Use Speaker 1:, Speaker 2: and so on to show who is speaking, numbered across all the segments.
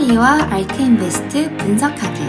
Speaker 1: 체리와 알크인베스트 분석하기.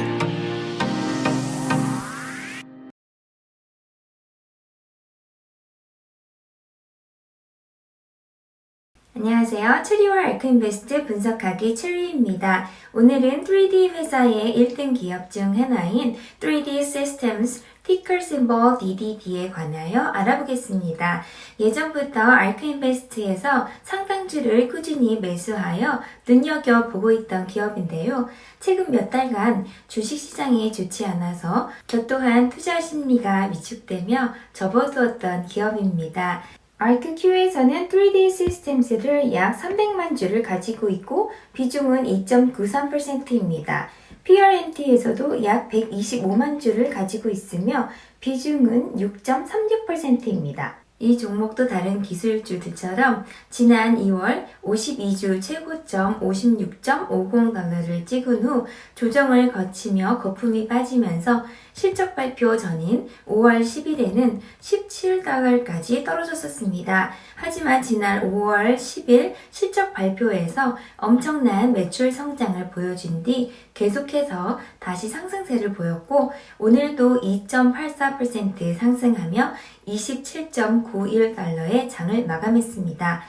Speaker 1: 안녕하세요. 체리와 알크인베스트 분석하기 체리입니다. 오늘은 3D 회사의 1등 기업 중 하나인 3D Systems 티커 심볼 DDD에 관하여 알아보겠습니다. 예전부터 알크인베스트에서 상당주를 꾸준히 매수하여 눈여겨보고 있던 기업인데요. 최근 몇 달간 주식시장이 좋지 않아서 저 또한 투자 심리가 위축되며 접어두었던 기업입니다. ArcQ에서는 3D 시스템스를 약 300만 주를 가지고 있고 비중은 2.93%입니다. PRNT에서도 약 125만 주를 가지고 있으며 비중은 6.36%입니다. 이 종목도 다른 기술주들처럼 지난 2월 52주 최고점 56.50달러를 찍은 후 조정을 거치며 거품이 빠지면서 실적 발표 전인 5월 10일에는 17달러까지 떨어졌었습니다. 하지만 지난 5월 10일 실적 발표에서 엄청난 매출 성장을 보여준 뒤 계속해서 다시 상승세를 보였고 오늘도 2.84% 상승하며 27.91달러의 장을 마감했습니다.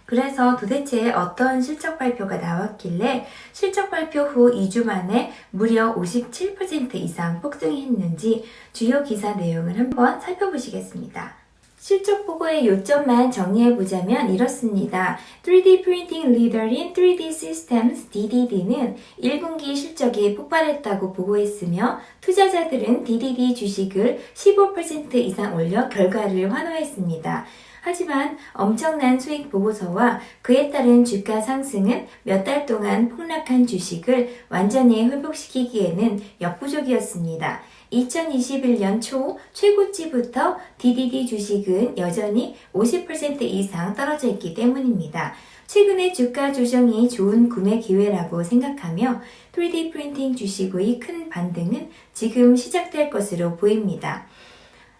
Speaker 1: 그래서 도대체 어떤 실적 발표가 나왔길래 실적 발표 후 2주 만에 무려 57% 이상 폭등했는지 주요 기사 내용을 한번 살펴보시겠습니다. 실적 보고의 요점만 정리해보자면 이렇습니다. 3D 프린팅 리더인 3D 시스템스 DDD는 1분기 실적이 폭발했다고 보고했으며 투자자들은 DDD 주식을 15% 이상 올려 결과를 환호했습니다. 하지만 엄청난 수익 보고서와 그에 따른 주가 상승은 몇 달 동안 폭락한 주식을 완전히 회복시키기에는 역부족이었습니다. 2021년 초 최고치부터 DDD 주식은 여전히 50% 이상 떨어져 있기 때문입니다. 최근의 주가 조정이 좋은 구매 기회라고 생각하며 3D 프린팅 주식의 큰 반등은 지금 시작될 것으로 보입니다.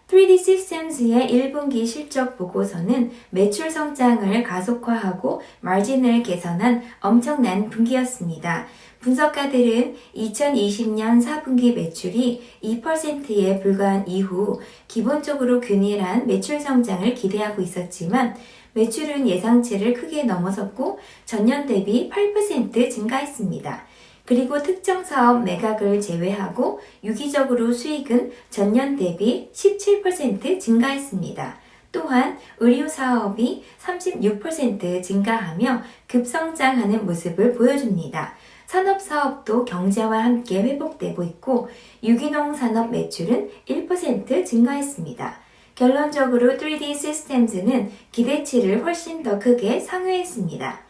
Speaker 1: 3D 시스템스의 1분기 실적 보고서는 매출 성장을 가속화하고 마진을 개선한 엄청난 분기였습니다. 분석가들은 2020년 4분기 매출이 2%에 불과한 이후 기본적으로 균일한 매출 성장을 기대하고 있었지만 매출은 예상치를 크게 넘어섰고 전년 대비 8% 증가했습니다. 그리고 특정 사업 매각을 제외하고 유기적으로 수익은 전년 대비 17% 증가했습니다. 또한 의료 사업이 36% 증가하며 급성장하는 모습을 보여줍니다. 산업 사업도 경제와 함께 회복되고 있고 유기농 산업 매출은 1% 증가했습니다. 결론적으로 3D 시스템즈는 기대치를 훨씬 더 크게 상회했습니다.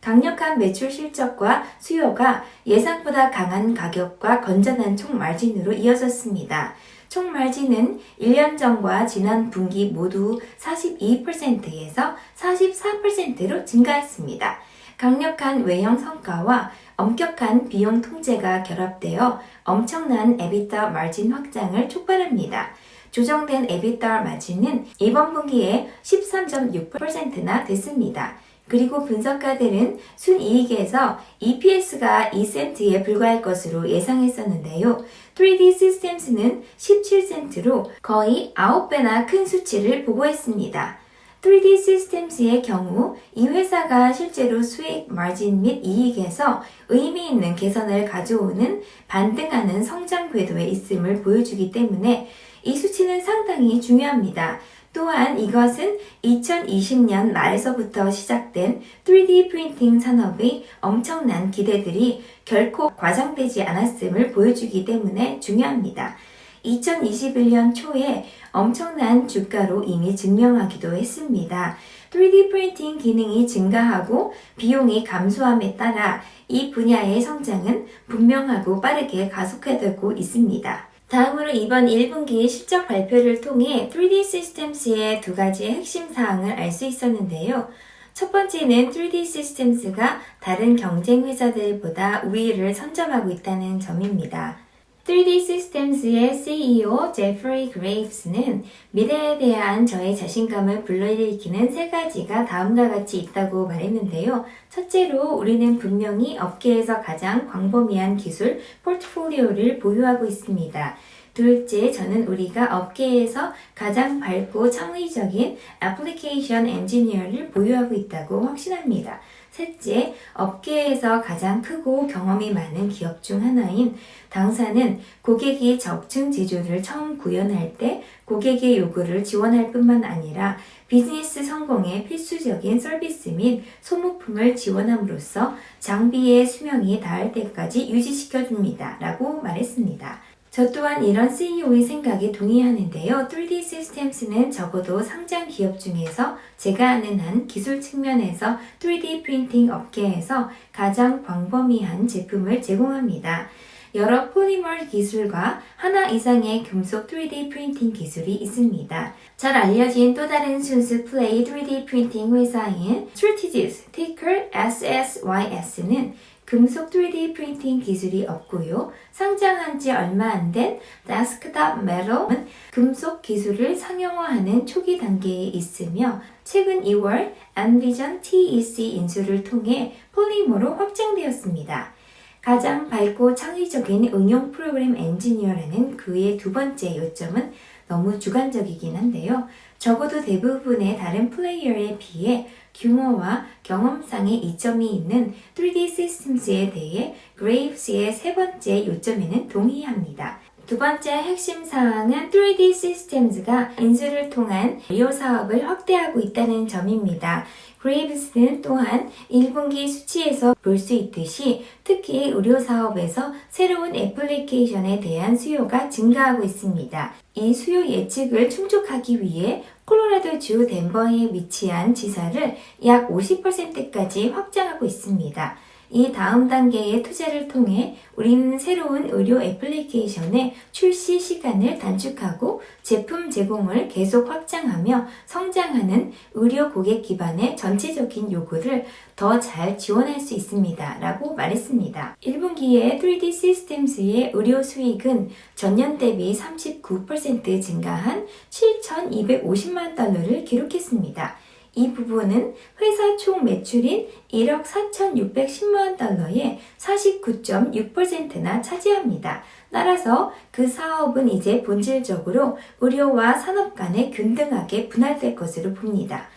Speaker 1: 강력한 매출 실적과 수요가 예상보다 강한 가격과 건전한 총 마진으로 이어졌습니다. 총 마진은 1년 전과 지난 분기 모두 42%에서 44%로 증가했습니다. 강력한 외형 성과와 엄격한 비용 통제가 결합되어 엄청난 EBITDA 마진 확장을 촉발합니다. 조정된 EBITDA 마진은 이번 분기에 13.6%나 됐습니다. 그리고 분석가들은 순이익에서 EPS가 2센트에 불과할 것으로 예상했었는데요. 3D 시스템스는 17센트로 거의 9배나 큰 수치를 보고했습니다. 3D 시스템스의 경우 이 회사가 실제로 수익, 마진 및 이익에서 의미 있는 개선을 가져오는 반등하는 성장 궤도에 있음을 보여주기 때문에 이 수치는 상당히 중요합니다. 또한 이것은 2020년 말에서부터 시작된 3D 프린팅 산업의 엄청난 기대들이 결코 과장되지 않았음을 보여주기 때문에 중요합니다. 2021년 초에 엄청난 주가로 이미 증명하기도 했습니다. 3D 프린팅 기능이 증가하고 비용이 감소함에 따라 이 분야의 성장은 분명하고 빠르게 가속화되고 있습니다. 다음으로 이번 1분기 실적 발표를 통해 3D 시스템스의 두 가지의 핵심 사항을 알 수 있었는데요. 첫 번째는 3D 시스템스가 다른 경쟁 회사들보다 우위를 선점하고 있다는 점입니다. 3D Systems의 CEO 제프리 그레이브스는 미래에 대한 저의 자신감을 불러일으키는 세 가지가 다음과 같이 있다고 말했는데요. 첫째로 우리는 분명히 업계에서 가장 광범위한 기술 포트폴리오를 보유하고 있습니다. 둘째, 저는 우리가 업계에서 가장 밝고 창의적인 애플리케이션 엔지니어를 보유하고 있다고 확신합니다. 셋째, 업계에서 가장 크고 경험이 많은 기업 중 하나인 당사는 고객이 적층 제조를 처음 구현할 때 고객의 요구를 지원할 뿐만 아니라 비즈니스 성공에 필수적인 서비스 및 소모품을 지원함으로써 장비의 수명이 닿을 때까지 유지시켜줍니다. 라고 말했습니다. 저 또한 이런 CEO의 생각에 동의하는데요. 3D Systems는 적어도 상장 기업 중에서 제가 아는 한 기술 측면에서 3D 프린팅 업계에서 가장 광범위한 제품을 제공합니다. 여러 폴리머 기술과 하나 이상의 금속 3D 프린팅 기술이 있습니다. 잘 알려진 또 다른 순수 플레이 3D 프린팅 회사인 Strategis, ticker SSYS는 금속 3D 프린팅 기술이 없고요. 상장한 지 얼마 안 된 데스크탑 메tal은 금속 기술을 상용화하는 초기 단계에 있으며 최근 2월 Envision TEC 인수를 통해 폴리머로 확장되었습니다. 가장 밝고 창의적인 응용 프로그램 엔지니어라는 그의 두 번째 요점은 너무 주관적이긴 한데요. 적어도 대부분의 다른 플레이어에 비해 규모와 경험상의 이점이 있는 3D Systems에 대해 그레이브스의 세 번째 요점에는 동의합니다. 두 번째 핵심 사항은 3D Systems가 인수를 통한 의료 사업을 확대하고 있다는 점입니다. 그레이브스는 또한 1분기 수치에서 볼 수 있듯이 특히 의료 사업에서 새로운 애플리케이션에 대한 수요가 증가하고 있습니다. 이 수요 예측을 충족하기 위해 콜로라도주 덴버에 위치한 지사를 약 50%까지 확장하고 있습니다. 이 다음 단계의 투자를 통해 우리는 새로운 의료 애플리케이션의 출시 시간을 단축하고 제품 제공을 계속 확장하며 성장하는 의료 고객 기반의 전체적인 요구를 더 잘 지원할 수 있습니다. 라고 말했습니다. 1분기에 3D Systems의 의료 수익은 전년 대비 39% 증가한 7,250만 달러를 기록했습니다. 이 부분은 회사 총 매출인 1억 4,610만 달러의 49.6%나 차지합니다. 따라서 그 사업은 이제 본질적으로 의료와 산업 간에 균등하게 분할될 것으로 봅니다.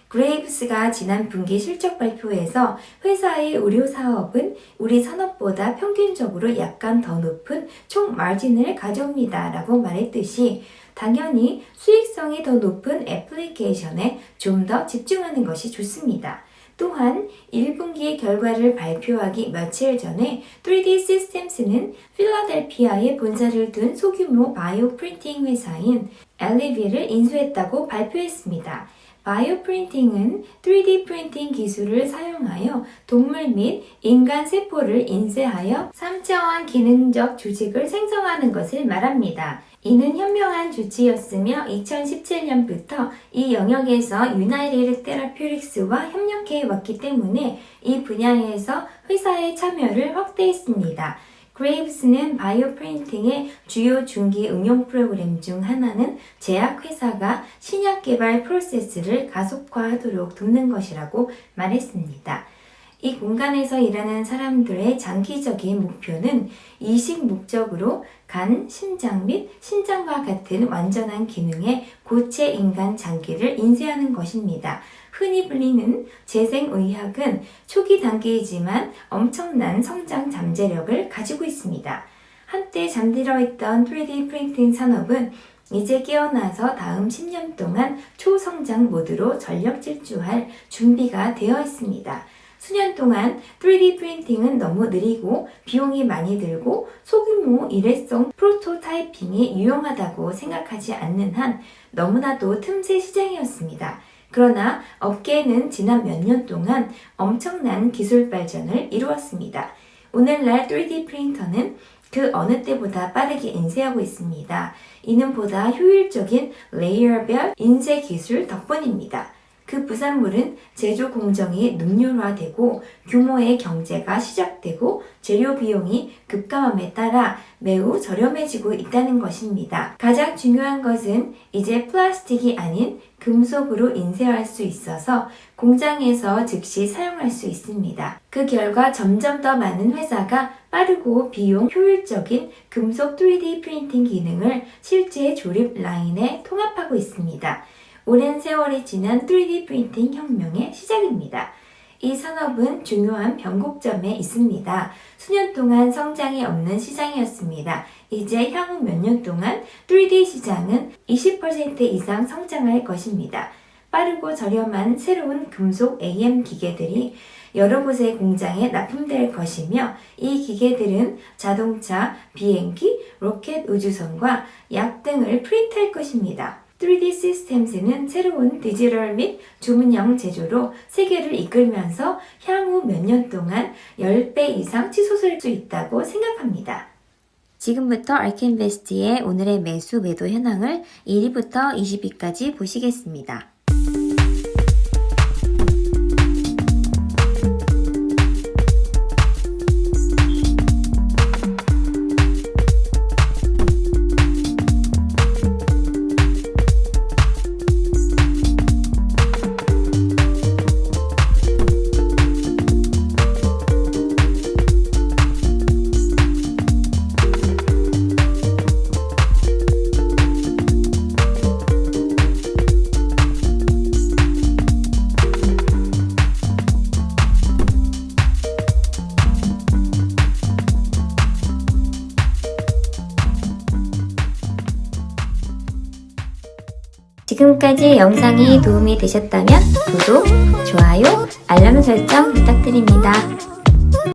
Speaker 1: 그레이브스가 지난 분기 실적 발표에서 회사의 의료 사업은 우리 산업보다 평균적으로 약간 더 높은 총 마진을 가져옵니다. 라고 말했듯이 당연히 수익성이 더 높은 애플리케이션에 좀 더 집중하는 것이 좋습니다. 또한 1분기 결과를 발표하기 며칠 전에 3D Systems는 필라델피아에 본사를 둔 소규모 바이오 프린팅 회사인 엘리비를 인수했다고 발표했습니다. 바이오 프린팅은 3D 프린팅 기술을 사용하여 동물 및 인간 세포를 인쇄하여 3차원 기능적 조직을 생성하는 것을 말합니다. 이는 현명한 조치였으며 2017년부터 이 영역에서 유나이티드 테라퓨틱스와 협력해 왔기 때문에 이 분야에서 회사의 참여를 확대했습니다. 그레이브스는 바이오 프린팅의 주요 중기 응용 프로그램 중 하나는 제약회사가 신약 개발 프로세스를 가속화하도록 돕는 것이라고 말했습니다. 이 공간에서 일하는 사람들의 장기적인 목표는 이식 목적으로 간, 심장 및 신장과 같은 완전한 기능의 고체 인간 장기를 인쇄하는 것입니다. 흔히 불리는 재생의학은 초기 단계이지만 엄청난 성장 잠재력을 가지고 있습니다. 한때 잠들어 있던 3D 프린팅 산업은 이제 깨어나서 다음 10년 동안 초성장 모드로 전력 질주할 준비가 되어 있습니다. 수년 동안 3D 프린팅은 너무 느리고 비용이 많이 들고 소규모 일회성 프로토타이핑이 유용하다고 생각하지 않는 한 너무나도 틈새 시장이었습니다. 그러나 업계는 지난 몇 년 동안 엄청난 기술 발전을 이루었습니다. 오늘날 3D 프린터는 그 어느 때보다 빠르게 인쇄하고 있습니다. 이는 보다 효율적인 레이어별 인쇄 기술 덕분입니다. 그 부산물은 제조 공정이 능률화되고 규모의 경제가 시작되고 재료 비용이 급감함에 따라 매우 저렴해지고 있다는 것입니다. 가장 중요한 것은 이제 플라스틱이 아닌 금속으로 인쇄할 수 있어서 공장에서 즉시 사용할 수 있습니다. 그 결과 점점 더 많은 회사가 빠르고 비용 효율적인 금속 3D 프린팅 기능을 실제 조립 라인에 통합하고 있습니다. 오랜 세월이 지난 3D 프린팅 혁명의 시작입니다. 이 산업은 중요한 변곡점에 있습니다. 수년 동안 성장이 없는 시장이었습니다. 이제 향후 몇 년 동안 3D 시장은 20% 이상 성장할 것입니다. 빠르고 저렴한 새로운 금속 AM 기계들이 여러 곳의 공장에 납품될 것이며 이 기계들은 자동차, 비행기, 로켓 우주선과 약 등을 프린트할 것입니다. 3D 시스템즈는 새로운 디지털 및 주문형 제조로 세계를 이끌면서 향후 몇 년 동안 10배 이상 치솟을 수 있다고 생각합니다. 지금부터 알케인베스트의 오늘의 매수 매도 현황을 1위부터 20위까지 보시겠습니다. 지금까지 영상이 도움이 되셨다면 구독, 좋아요, 알람 설정 부탁드립니다.